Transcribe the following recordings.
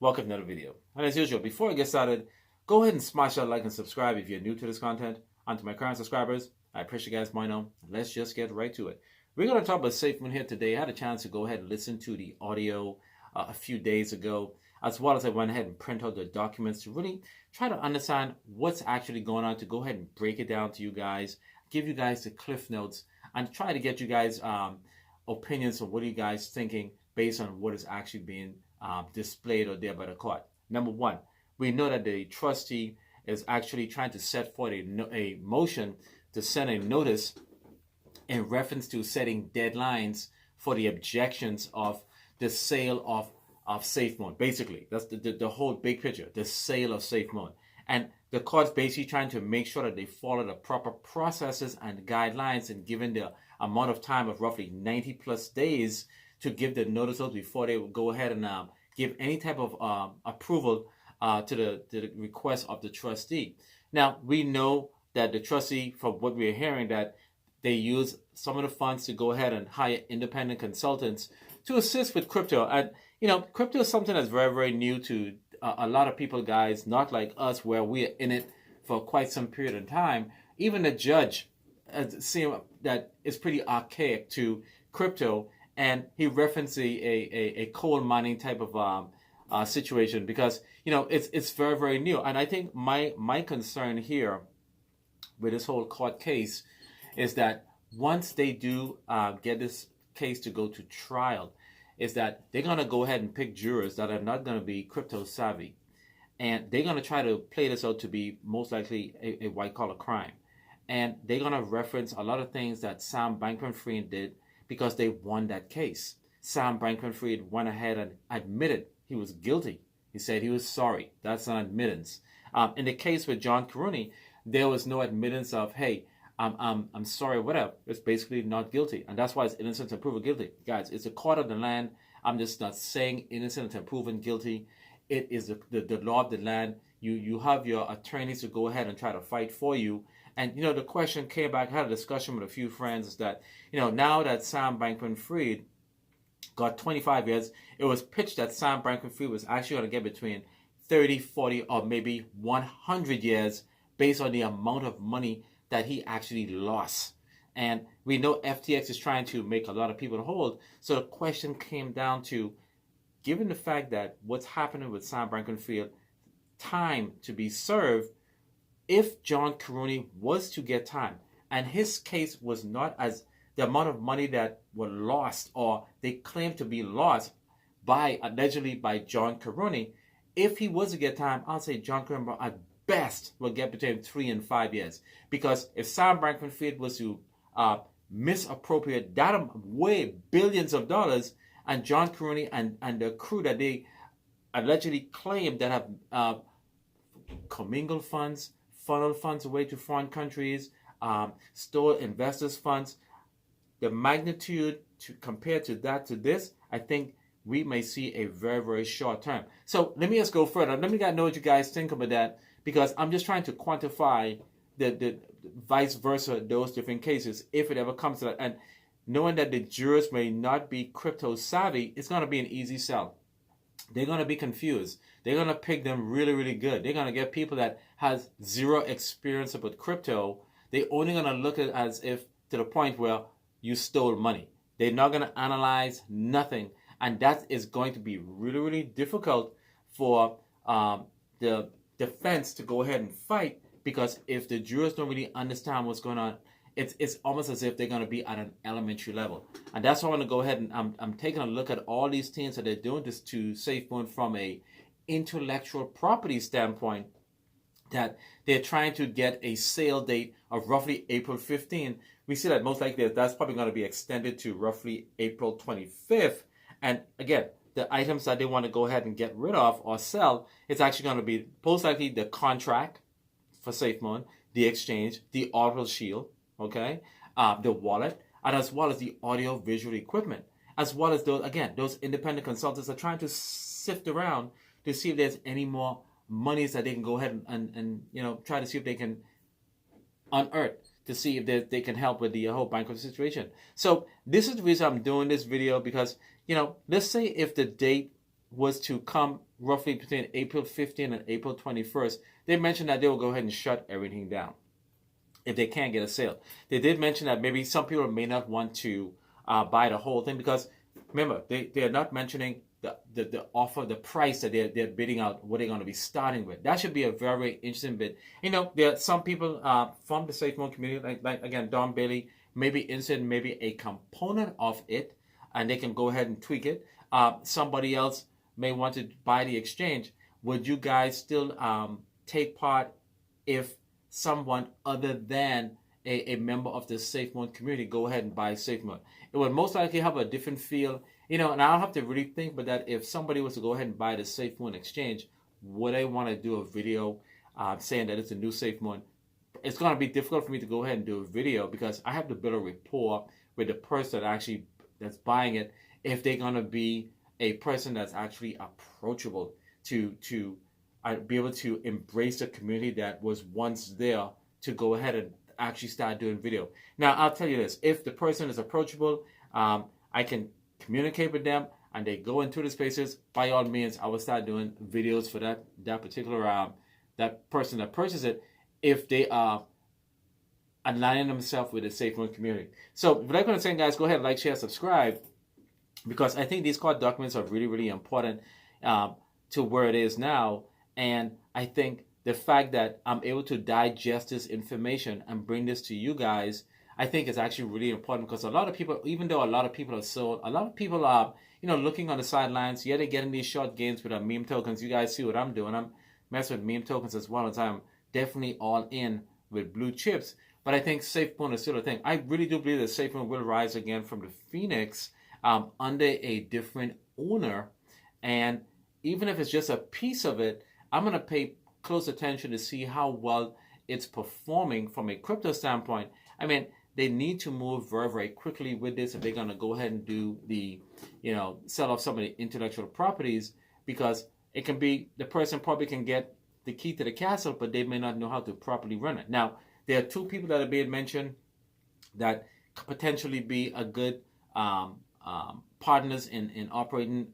welcome to another video. And as usual, before I get started, go ahead and smash that like and subscribe if you're new to this content. And to my current subscribers, I appreciate you guys more now. Let's just get right to it. We're going to talk about SafeMoon here today. I had a chance to go ahead and listen to the audio a few days ago, as well as I went ahead and print out the documents to really try to understand what's actually going on, to go ahead and break it down to you guys, give you guys the cliff notes, and try to get you guys opinions of what are you guys thinking based on what is actually being displayed or there by the court. Number one, we know that the trustee is actually trying to set forth a motion to send a notice in reference to setting deadlines for the objections of the sale of SafeMoon. Basically, that's the whole big picture, the sale of SafeMoon. And the court's basically trying to make sure that they follow the proper processes and guidelines, and given the amount of time of roughly 90 plus days to give the notice out before they will go ahead and give any type of approval to the request of the trustee. Now, we know that the trustee, from what we're hearing, that they use some of the funds to go ahead and hire independent consultants to assist with crypto. And, you know, crypto is something that's very, very new to a lot of people, guys, not like us, where we're in it for quite some period of time. Even the judge seemed that it's pretty archaic to crypto, and he referenced a coal mining type of situation because, you know, it's very, very new. And I think my concern here with this whole court case is that once they do get this case to go to trial, is that they're going to go ahead and pick jurors that are not going to be crypto savvy. And they're going to try to play this out to be most likely a white-collar crime. And they're going to reference a lot of things that Sam Bankman-Fried did because they won that case. Sam Bankman-Fried went ahead and admitted he was guilty. He said he was sorry. That's an admittance. In the case with John Karuni, there was no admittance of, hey, I'm sorry, whatever. It's basically not guilty. And that's why it's innocent until proven guilty. Guys, it's a court of the land. I'm just not saying innocent until proven guilty. It is the law of the land. You have your attorneys to go ahead and try to fight for you. And, you know, the question came back, I had a discussion with a few friends, is that, you know, now that Sam Bankman-Fried got 25 years, it was pitched that Sam Bankman-Fried was actually going to get between 30, 40, or maybe 100 years based on the amount of money that he actually lost. And we know FTX is trying to make a lot of people hold. So the question came down to, given the fact that what's happening with Sam Bankman-Fried, time to be served, if John Karuni was to get time, and his case was not as the amount of money that were lost, or they claimed to be lost allegedly by John Karuni, if he was to get time, I'll say John Karuni at best will get between 3 and 5 years. Because if Sam Bankman-Fried was to misappropriate that way billions of dollars, and John Karuni and the crew that they allegedly claim that have commingled funds, funneled funds away to foreign countries, stole investors' funds, the magnitude to compare to this, I think we may see a very, very short term. So let me just go further. Let me know what you guys think about that, because I'm just trying to quantify the vice versa, those different cases, if it ever comes to that. And knowing that the jurors may not be crypto savvy, it's going to be an easy sell. They're going to be confused. They're going to pick them really, really good. They're going to get people that has zero experience about crypto. They're only going to look at it as if to the point where you stole money. They're not going to analyze nothing. And that is going to be really, really difficult for the defense to go ahead and fight, because if the jurors don't really understand what's going on, it's almost as if they're going to be at an elementary level. And that's why I want to go ahead and I'm taking a look at all these things that they're doing this to SafeMoon from a intellectual property standpoint, that they're trying to get a sale date of roughly April 15. We see that most likely that's probably going to be extended to roughly April 25th. And again, the items that they want to go ahead and get rid of or sell, it's actually going to be most likely the contract for SafeMoon, the exchange, the auto shield, okay, the wallet, and as well as the audio visual equipment, as well as those independent consultants are trying to sift around to see if there's any more monies that they can go ahead and you know, try to see if they can unearth, to see if they can help with the whole bankruptcy situation. So this is the reason I'm doing this video, because, you know, let's say if the date was to come roughly between April 15th and April 21st, they mentioned that they will go ahead and shut everything down if they can't get a sale. They did mention that maybe some people may not want to buy the whole thing because, remember, they are not mentioning the offer, the price that they're bidding out, what they're going to be starting with. That should be a very, very interesting bid. You know, there are some people from the SafeMoon community, like again, Don Bailey, may be interested in maybe a component of it, and they can go ahead and tweak it. Somebody else may want to buy the exchange. Would you guys still take part if someone other than a member of the SafeMoon community go ahead and buy SafeMoon? It would most likely have a different feel, you know, and I'll have to really think about that. If somebody was to go ahead and buy the SafeMoon exchange, would I want to do a video saying that it's a new SafeMoon? It's going to be difficult for me to go ahead and do a video because I have to build a rapport with the person that's buying it, if they're going to be a person that's actually approachable to be able to embrace the community that was once there to go ahead and actually start doing video. Now, I'll tell you this. If the person is approachable, I can communicate with them and they go into the spaces, by all means, I will start doing videos for that particular that person that purchased it if they are aligning themselves with the SafeMoon community. So, what I'm going to say, guys, go ahead, like, share, subscribe, because I think these court documents are really, really important to where it is now. And I think the fact that I'm able to digest this information and bring this to you guys, I think is actually really important, because a lot of people, even though a lot of people are sold, a lot of people are, you know, looking on the sidelines. Yeah, they're getting these short gains with our meme tokens. You guys see what I'm doing. I'm messing with meme tokens as well as I'm definitely all in with blue chips. But I think SafeMoon is still a thing. I really do believe that SafeMoon will rise again from the Phoenix under a different owner. And even if it's just a piece of it, I'm going to pay close attention to see how well it's performing from a crypto standpoint. I mean, they need to move very, very quickly with this if they're going to go ahead and do the, you know, sell off some of the intellectual properties, because it can be, the person probably can get the key to the castle, but they may not know how to properly run it. Now, there are two people that are being mentioned that could potentially be a good partners in operating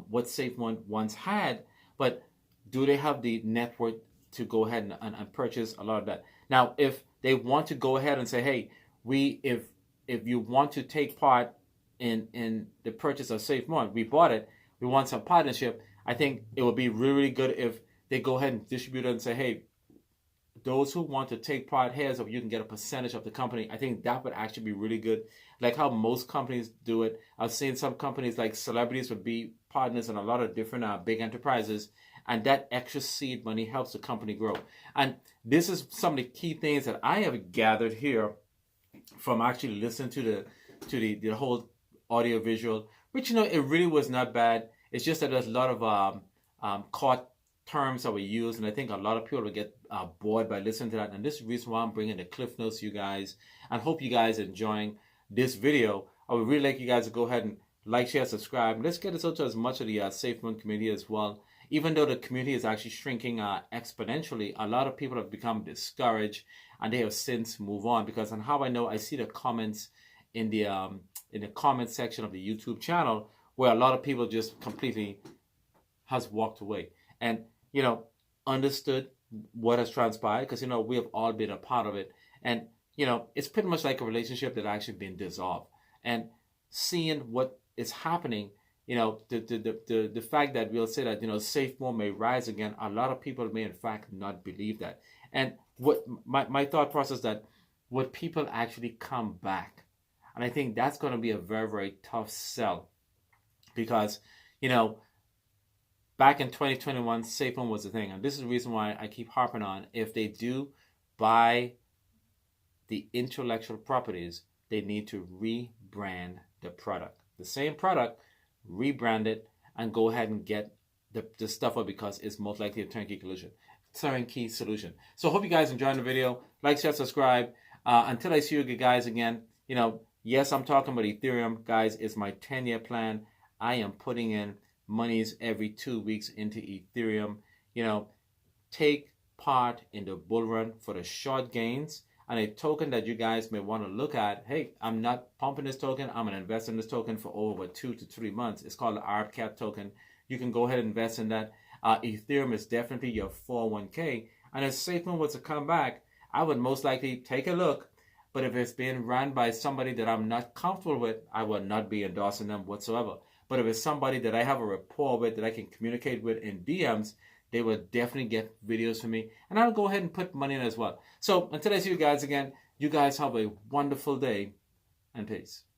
what SafeMoon once had, but do they have the network to go ahead and purchase a lot of that? Now, if they want to go ahead and say, hey, if you want to take part in the purchase of SafeMoon, we bought it, we want some partnership, I think it would be really, really good if they go ahead and distribute it and say, hey, those who want to take part here, so you can get a percentage of the company. I think that would actually be really good, like how most companies do it. I've seen some companies, like celebrities, would be partners in a lot of different big enterprises, and that extra seed money helps the company grow. And this is some of the key things that I have gathered here from actually listening to the whole audio visual, which, you know, it really was not bad. It's just that there's a lot of court terms that we use, and I think a lot of people will get bored by listening to that. And this is the reason why I'm bringing the cliff notes to you guys, and hope you guys are enjoying this video. I would really like you guys to go ahead and like, share, subscribe. Let's get this out to as much of the SafeMoon community as well. Even though the community is actually shrinking exponentially, a lot of people have become discouraged, and they have since moved on, because on how I know, I see the comments in the comment section of the YouTube channel where a lot of people just completely has walked away. And, you know, understood what has transpired, because, you know, we have all been a part of it. And, you know, it's pretty much like a relationship that actually been dissolved. And seeing what is happening, you know, the fact that we'll say that, you know, SafeMoon may rise again, a lot of people may in fact not believe that. And what my thought process, that would people actually come back? And I think that's going to be a very, very tough sell, because, you know, back in 2021, SafeMoon was the thing. And this is the reason why I keep harping on, if they do buy the intellectual properties, they need to rebrand the product. The same product, rebrand it, and go ahead and get the stuff up, because it's most likely a turnkey solution. So I hope you guys enjoyed the video. Like, share, subscribe. Until I see you guys again, you know, yes, I'm talking about Ethereum. Guys, it's my 10-year plan. I am putting in monies every 2 weeks into Ethereum. You know, take part in the bull run for the short gains. And a token that you guys may want to look at, hey, I'm not pumping this token, I'm going to invest in this token for over 2 to 3 months. It's called the ARBCAT token. you can go ahead and invest in that. Ethereum is definitely your 401k. And if SafeMoon was to come back, I would most likely take a look. But if it's being run by somebody that I'm not comfortable with, I will not be endorsing them whatsoever. But if it's somebody that I have a rapport with, that I can communicate with in DMs, they will definitely get videos from me. And I'll go ahead and put money in as well. So until I see you guys again, you guys have a wonderful day and peace.